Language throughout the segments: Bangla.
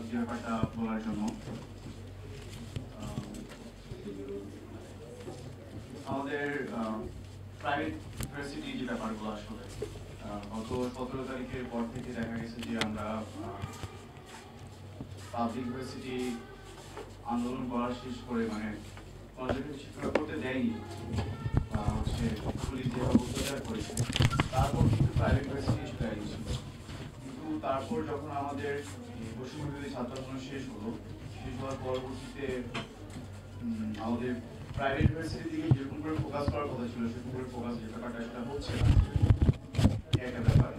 যে ব্যাপারটা বলার জন্য। আমাদের প্রাইভেট ইউনিভার্সিটি যে ব্যাপারগুলো আসলে গত 17 তারিখের পর থেকে দেখা গেছে যে আমরা পাবলিক ইউনিভার্সিটি আন্দোলন করা শেষ করে মানে কলেজে শিক্ষা করতে দেয়নি বা হচ্ছে পুলিশ যেভাবে অত্যাচার করেছে, তারপর কিন্তু প্রাইভেট ইউনিভার্সিটি চলে ছিল। কিন্তু তারপর যখন আমাদের বৈষম্যবিরোধী ছাত্র আন্দোলন শেষ হওয়ার পরবর্তীতে আমাদের প্রাইভেট ইউনিভার্সিটির দিকে যেরকম করে ফোকাস করার কথা ছিল সেরকম করে ফোকাস যে ব্যাপারটা সেটা হচ্ছে না, একটা ব্যাপার।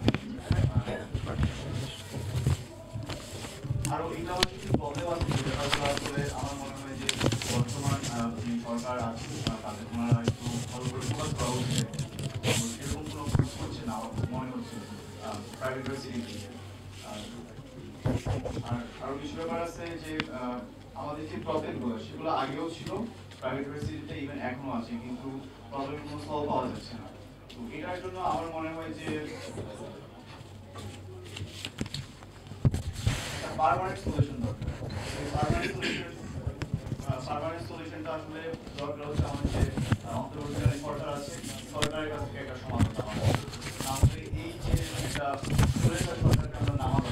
আরো এটা কিছু প্রবলেম আছে যে ব্যাপারগুলো আসলে আমার মনে হয় যে বর্তমান যে সরকার আছে তাদের ওনারা একটু ভালো করে ফোকাস করা উচিত। সেরকম কোনো ফোকাস করছে না আমার মনে হচ্ছে প্রাইভেট ইউনিভার্সিটি। আর আরো কিছু ব্যাপার আছে যে আমাদের যে প্রবলেমগুলো সেগুলো আগেও ছিল প্রাইভেট ইউনিভার্সিটিতে, ইভেন এখনো আছে, কিন্তু প্রবলেম কোনো সলভ পাওয়া যাচ্ছে না। তো এটার জন্য আমার মনে হয় যে পার্মানেন্ট সলিউশন দরকার। পার্মানেন্ট সলিউশনটা আসলে দরকার হচ্ছে আমাদের যে অন্তর্বর্তীকালীন সরকার আছে, সরকারের কাছ থেকে একটা সমাধান পাওয়া। আমাদের এই যে একটা সরকারকে আমরা নামাবো,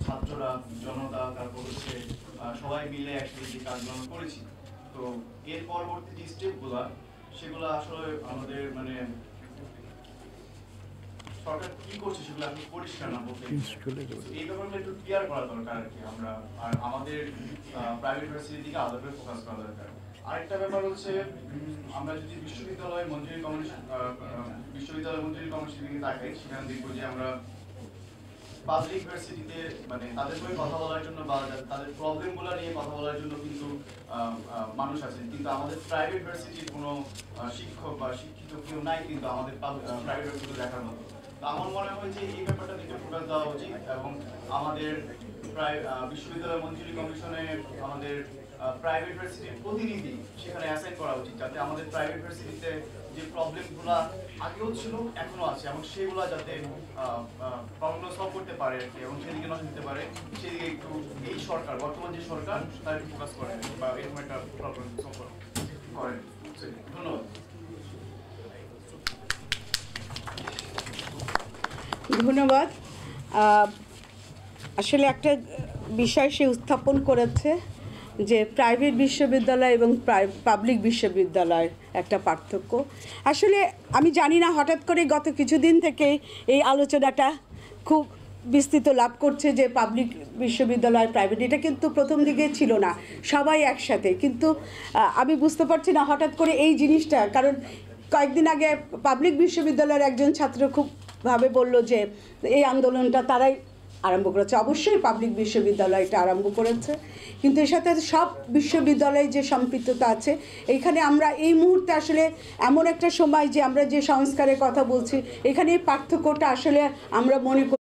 ছাত্ররা, জনতা, তারপর হচ্ছে সবাই মিলে একসাথে যে কাজগুলো করেছি, তো এর পরবর্তী যে স্টেপগুলো সেগুলো আসলে আমাদের মানে সরকার কি করছে সেগুলো আসলে পরিষ্কার না বলতে, এই ব্যাপারটা একটু ক্লিয়ার করা দরকার আর কি। আমরা আর আমাদের প্রাইভেট ইউনিভার্সিটির দিকে আলাদা করে ফোকাস করা দরকার। আরেকটা ব্যাপার হচ্ছে আমরা যদি বিশ্ববিদ্যালয় মঞ্জুরি কমিশনের দিকে তাকাই, সেখানে দেখবো যে আমরা পাবলিক ইউনিভার্সিটিতে মানে তাদের হয়ে কথা বলার জন্য বা তাদের প্রবলেমগুলো নিয়ে কথা বলার জন্য কিন্তু মানুষ আছেন, কিন্তু আমাদের প্রাইভেট ইউনিভার্সিটির কোনো শিক্ষক বা শিক্ষিত কেউ নাই কিন্তু আমাদের প্রাইভেট ইউনিভার্সিটি দেখার মতো। তো আমার মনে হয় যে এই ব্যাপারটা দিকে ফোকাস দেওয়া উচিত এবং আমাদের প্রায় বিশ্ববিদ্যালয় মঞ্জুরি কমিশনে আমাদের প্রাইভেট ইউনিভার্সিটির প্রতিনিধি সেখানে অ্যাসাইন করা উচিত, যাতে আমাদের প্রাইভেট ইউনিভার্সিটিতে যে প্রবলেমগুলো আগেও ছিল এখনো আছে এবং সেগুলো যাতে প্রবলেম সলভ করতে পারে আর কি, এবং সেদিকে নজর দিতে পারে, সেদিকে একটু এই সরকার, বর্তমান যে সরকার তার ফোকাস করে বা এরকম একটা প্রবলেম সলভ করেন। ধন্যবাদ। ধন্যবাদ। আসলে একটা বিষয় সে উত্থাপন করেছে যে প্রাইভেট বিশ্ববিদ্যালয় এবং পাবলিক বিশ্ববিদ্যালয়ের একটা পার্থক্য। আসলে আমি জানি না, হঠাৎ করে গত কিছুদিন থেকে এই আলোচনাটা খুব বিস্তৃত লাভ করছে যে পাবলিক বিশ্ববিদ্যালয় প্রাইভেট, এটা কিন্তু প্রথম দিকে ছিল না, সবাই একসাথে। কিন্তু আমি বুঝতে পারছি না হঠাৎ করে এই জিনিসটা, কারণ কয়েকদিন আগে পাবলিক বিশ্ববিদ্যালয়ের একজন ছাত্র খুবভাবে বলল যে এই আন্দোলনটা তারাই আরম্ভ করেছে। অবশ্যই পাবলিক বিশ্ববিদ্যালয়টা আরম্ভ করেছে, কিন্তু এর সাথে সব বিশ্ববিদ্যালয়ে যে সম্পৃক্ততা আছে, এইখানে আমরা এই মুহূর্তে আসলে এমন একটা সময় যে আমরা যে সংস্কারের কথা বলছি, এখানে এই পার্থক্যটা আসলে আমরা মনে করি